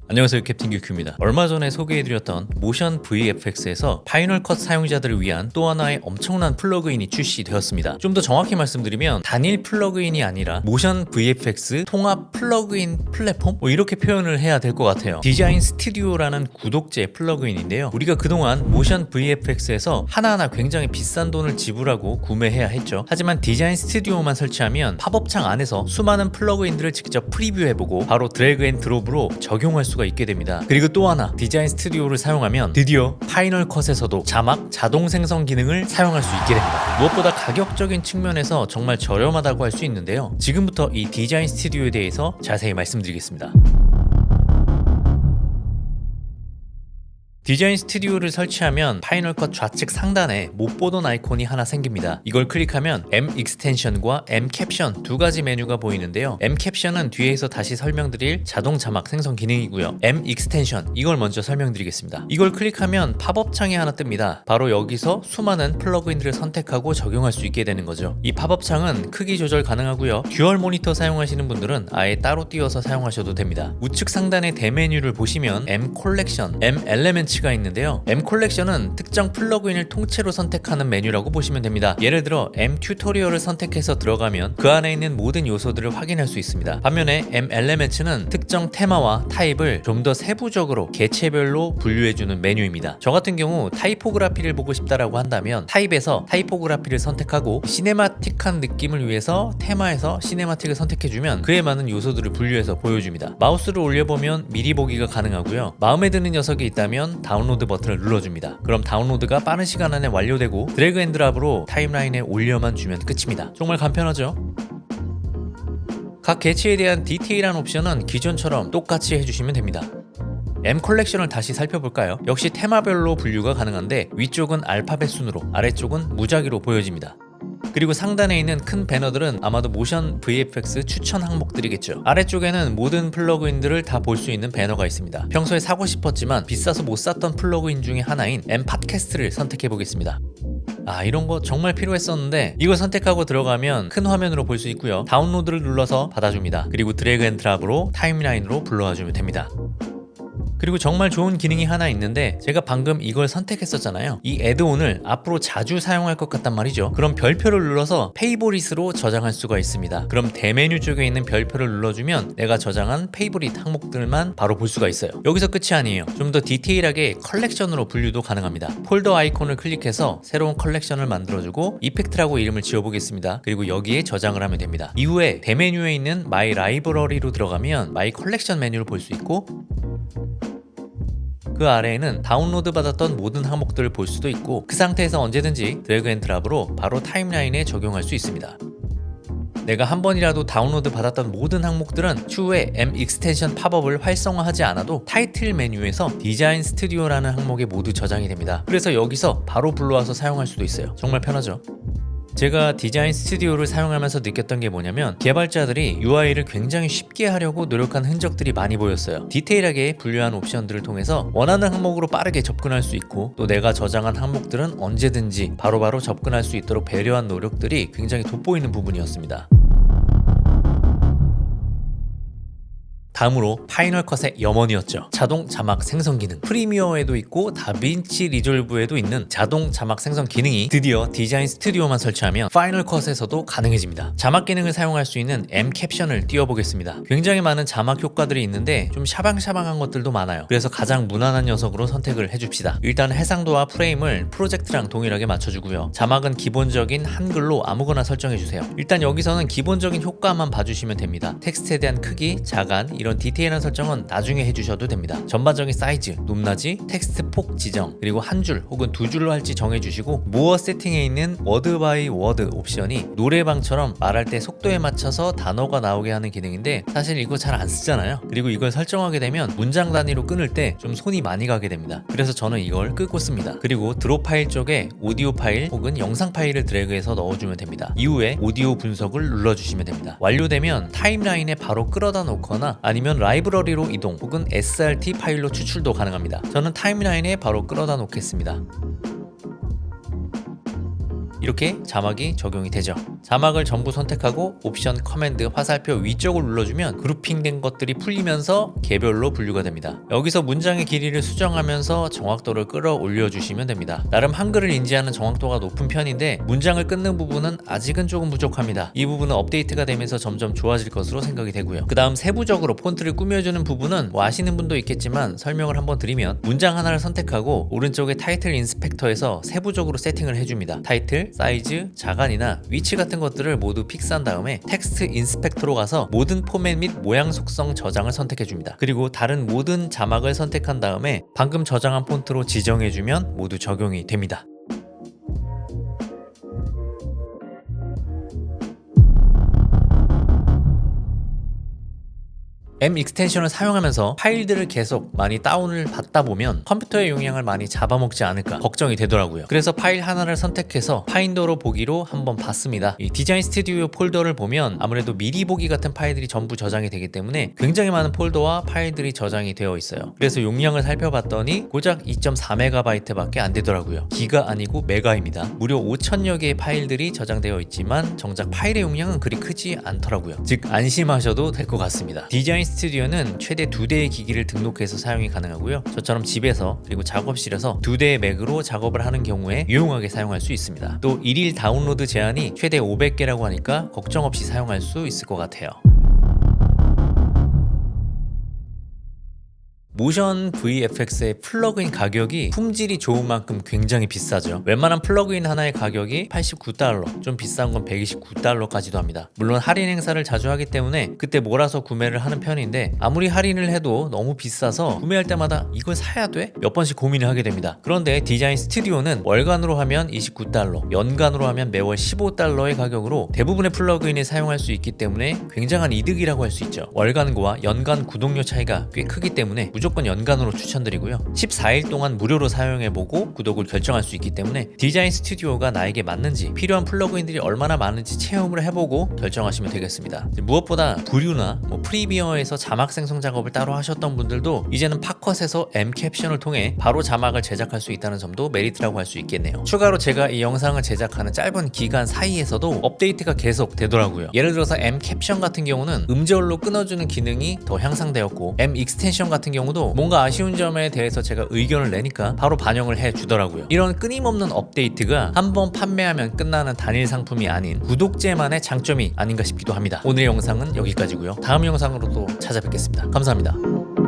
안녕하세요, 캡틴 규큐입니다. 얼마 전에 소개해드렸던 모션 VFX에서 파이널 컷 사용자들을 위한 또 하나의 엄청난 플러그인이 출시되었습니다. 좀 더 정확히 말씀드리면 단일 플러그인이 아니라 모션 VFX 통합 플러그인 플랫폼? 이렇게 표현을 해야 될 것 같아요. 디자인 스튜디오라는 구독제 플러그인인데요. 우리가 그동안 모션 VFX에서 하나하나 굉장히 비싼 돈을 지불하고 구매해야 했죠. 하지만 디자인 스튜디오만 설치하면 팝업창 안에서 수많은 플러그인들을 직접 프리뷰해보고 바로 드래그 앤 드롭으로 적용할 수가 있게 됩니다. 그리고 또 하나, 디자인 스튜디오를 사용하면 드디어 파이널 컷에서도 자막 자동 생성 기능을 사용할 수 있게 됩니다. 무엇보다 가격적인 측면에서 정말 저렴하다고 할 수 있는데요. 지금부터 이 디자인 스튜디오에 대해서 자세히 말씀드리겠습니다. 디자인 스튜디오를 설치하면 파이널 컷 좌측 상단에 못 보던 아이콘이 하나 생깁니다. 이걸 클릭하면 M 익스텐션과 M 캡션 두 가지 메뉴가 보이는데요. M 캡션은 뒤에서 다시 설명드릴 자동 자막 생성 기능이고요. M 익스텐션, 이걸 먼저 설명드리겠습니다. 이걸 클릭하면 팝업 창이 하나 뜹니다. 바로 여기서 수많은 플러그인들을 선택하고 적용할 수 있게 되는 거죠. 이 팝업 창은 크기 조절 가능하고요. 듀얼 모니터 사용하시는 분들은 아예 따로 띄워서 사용하셔도 됩니다. 우측 상단의 대메뉴를 보시면 M 콜렉션, M 엘레멘츠 가 있는데요. M 콜렉션은 특정 플러그인을 통째로 선택하는 메뉴라고 보시면 됩니다. 예를 들어 M 튜토리얼을 선택해서 들어가면 그 안에 있는 모든 요소들을 확인할 수 있습니다. 반면에 M 엘레멘츠는 특정 테마와 타입을 좀 더 세부적으로 개체별로 분류해주는 메뉴입니다. 저 같은 경우 타이포그라피를 보고 싶다라고 한다면 타입에서 타이포그라피를 선택하고 시네마틱한 느낌을 위해서 테마에서 시네마틱을 선택해주면 그에 맞는 요소들을 분류해서 보여줍니다. 마우스를 올려보면 미리 보기가 가능하고요. 마음에 드는 녀석이 있다면 다운로드 버튼을 눌러줍니다. 그럼 다운로드가 빠른 시간 안에 완료되고 드래그 앤 드랍으로 타임라인에 올려만 주면 끝입니다. 정말 간편하죠? 각 개체에 대한 디테일한 옵션은 기존처럼 똑같이 해주시면 됩니다. M 컬렉션을 다시 살펴볼까요? 역시 테마별로 분류가 가능한데 위쪽은 알파벳 순으로, 아래쪽은 무작위로 보여집니다. 그리고 상단에 있는 큰 배너들은 아마도 모션 VFX 추천 항목들이겠죠. 아래쪽에는 모든 플러그인들을 다 볼 수 있는 배너가 있습니다. 평소에 사고 싶었지만 비싸서 못 샀던 플러그인 중에 하나인 M 팟캐스트를 선택해 보겠습니다. 이런 거 정말 필요했었는데 이걸 선택하고 들어가면 큰 화면으로 볼 수 있고요. 다운로드를 눌러서 받아줍니다. 그리고 드래그 앤 드랍으로 타임라인으로 불러와 주면 됩니다. 그리고 정말 좋은 기능이 하나 있는데 제가 방금 이걸 선택했었잖아요. 이 애드온을 앞으로 자주 사용할 것 같단 말이죠. 그럼 별표를 눌러서 페이보릿으로 저장할 수가 있습니다. 그럼 대메뉴 쪽에 있는 별표를 눌러주면 내가 저장한 페이보릿 항목들만 바로 볼 수가 있어요. 여기서 끝이 아니에요. 좀 더 디테일하게 컬렉션으로 분류도 가능합니다. 폴더 아이콘을 클릭해서 새로운 컬렉션을 만들어주고 이펙트라고 이름을 지어보겠습니다. 그리고 여기에 저장을 하면 됩니다. 이후에 대메뉴에 있는 마이 라이브러리로 들어가면 마이 컬렉션 메뉴를 볼 수 있고 그 아래에는 다운로드 받았던 모든 항목들을 볼 수도 있고 그 상태에서 언제든지 드래그 앤 드랍으로 바로 타임라인에 적용할 수 있습니다. 내가 한 번이라도 다운로드 받았던 모든 항목들은 추후에 M 익스텐션 팝업을 활성화하지 않아도 타이틀 메뉴에서 디자인 스튜디오라는 항목에 모두 저장이 됩니다. 그래서 여기서 바로 불러와서 사용할 수도 있어요. 정말 편하죠? 제가 디자인 스튜디오를 사용하면서 느꼈던 게 뭐냐면 개발자들이 UI를 굉장히 쉽게 하려고 노력한 흔적들이 많이 보였어요. 디테일하게 분류한 옵션들을 통해서 원하는 항목으로 빠르게 접근할 수 있고 또 내가 저장한 항목들은 언제든지 바로바로 접근할 수 있도록 배려한 노력들이 굉장히 돋보이는 부분이었습니다. 다음으로 파이널 컷의 염원이었죠. 자동 자막 생성 기능. 프리미어에도 있고 다빈치 리졸브에도 있는 자동 자막 생성 기능이 드디어 디자인 스튜디오만 설치하면 파이널 컷에서도 가능해집니다. 자막 기능을 사용할 수 있는 M 캡션을 띄워보겠습니다. 굉장히 많은 자막 효과들이 있는데 좀 샤방샤방한 것들도 많아요. 그래서 가장 무난한 녀석으로 선택을 해줍시다. 일단 해상도와 프레임을 프로젝트랑 동일하게 맞춰주고요. 자막은 기본적인 한글로 아무거나 설정해주세요. 일단 여기서는 기본적인 효과만 봐주시면 됩니다. 텍스트에 대한 크기, 자간, 이런 디테일한 설정은 나중에 해주셔도 됩니다. 전반적인 사이즈, 높낮이, 텍스트 폭 지정, 그리고 한 줄 혹은 두 줄로 할지 정해주시고 모어 세팅에 있는 워드 바이 워드 옵션이 노래방처럼 말할 때 속도에 맞춰서 단어가 나오게 하는 기능인데 사실 이거 잘 안 쓰잖아요. 그리고 이걸 설정하게 되면 문장 단위로 끊을 때 좀 손이 많이 가게 됩니다. 그래서 저는 이걸 끄고 씁니다. 그리고 드롭 파일 쪽에 오디오 파일 혹은 영상 파일을 드래그해서 넣어주면 됩니다. 이후에 오디오 분석을 눌러주시면 됩니다. 완료되면 타임라인에 바로 끌어다 놓거나 아니면 라이브러리로 이동 혹은 SRT 파일로 추출도 가능합니다. 저는 타임라인에 바로 끌어다 놓겠습니다. 이렇게 자막이 적용이 되죠. 자막을 전부 선택하고 옵션 커맨드 화살표 위쪽을 눌러주면 그룹핑된 것들이 풀리면서 개별로 분류가 됩니다. 여기서 문장의 길이를 수정하면서 정확도를 끌어올려 주시면 됩니다. 나름 한글을 인지하는 정확도가 높은 편인데 문장을 끊는 부분은 아직은 조금 부족합니다. 이 부분은 업데이트가 되면서 점점 좋아질 것으로 생각이 되고요. 그 다음 세부적으로 폰트를 꾸며주는 부분은 뭐 아시는 분도 있겠지만 설명을 한번 드리면 문장 하나를 선택하고 오른쪽에 타이틀 인스펙터에서 세부적으로 세팅을 해줍니다. 타이틀, 사이즈, 자간이나 위치 같은 것들을 모두 픽스한 다음에 텍스트 인스펙터로 가서 모든 포맷 및 모양 속성 저장을 선택해줍니다. 그리고 다른 모든 자막을 선택한 다음에 방금 저장한 폰트로 지정해주면 모두 적용이 됩니다. M 익스텐션을 사용하면서 파일들을 계속 많이 다운을 받다 보면 컴퓨터의 용량을 많이 잡아먹지 않을까 걱정이 되더라고요. 그래서 파일 하나를 선택해서 파인더로 보기로 한번 봤습니다. 이 디자인 스튜디오 폴더를 보면 아무래도 미리 보기 같은 파일들이 전부 저장이 되기 때문에 굉장히 많은 폴더와 파일들이 저장이 되어 있어요. 그래서 용량을 살펴봤더니 고작 2.4MB 밖에 안 되더라고요. 기가 아니고 메가입니다. 무려 5,000여 개의 파일들이 저장되어 있지만 정작 파일의 용량은 그리 크지 않더라고요. 즉 안심하셔도 될 것 같습니다. 디자인 스튜디오는 최대 2대의 기기를 등록해서 사용이 가능하고요. 저처럼 집에서 그리고 작업실에서 2대의 맥으로 작업을 하는 경우에 유용하게 사용할 수 있습니다. 또 1일 다운로드 제한이 최대 500개라고 하니까 걱정 없이 사용할 수 있을 것 같아요. 모션 VFX의 플러그인 가격이 품질이 좋은 만큼 굉장히 비싸죠. 웬만한 플러그인 하나의 가격이 $89, 좀 비싼 건 $129까지도 합니다. 물론 할인 행사를 자주 하기 때문에 그때 몰아서 구매를 하는 편인데 아무리 할인을 해도 너무 비싸서 구매할 때마다 이걸 사야 돼? 몇 번씩 고민을 하게 됩니다. 그런데 디자인 스튜디오는 월간으로 하면 $29, 연간으로 하면 매월 $15의 가격으로 대부분의 플러그인을 사용할 수 있기 때문에 굉장한 이득이라고 할 수 있죠. 월간과 연간 구독료 차이가 꽤 크기 때문에 무조건 연간으로 추천드리고요. 14일 동안 무료로 사용해보고 구독을 결정할 수 있기 때문에 디자인 스튜디오가 나에게 맞는지 필요한 플러그인들이 얼마나 많은지 체험을 해보고 결정하시면 되겠습니다. 무엇보다 부류나 프리미어에서 자막 생성 작업을 따로 하셨던 분들도 이제는 팟컷에서 M캡션을 통해 바로 자막을 제작할 수 있다는 점도 메리트라고 할 수 있겠네요. 추가로 제가 이 영상을 제작하는 짧은 기간 사이에서도 업데이트가 계속 되더라고요. 예를 들어서 M캡션 같은 경우는 음절로 끊어주는 기능이 더 향상되었고 M 익스텐션 같은 경우도 뭔가 아쉬운 점에 대해서 제가 의견을 내니까 바로 반영을 해주더라고요. 이런 끊임없는 업데이트가 한번 판매하면 끝나는 단일 상품이 아닌 구독제만의 장점이 아닌가 싶기도 합니다. 오늘의 영상은 여기까지고요. 다음 영상으로 또 찾아뵙겠습니다. 감사합니다.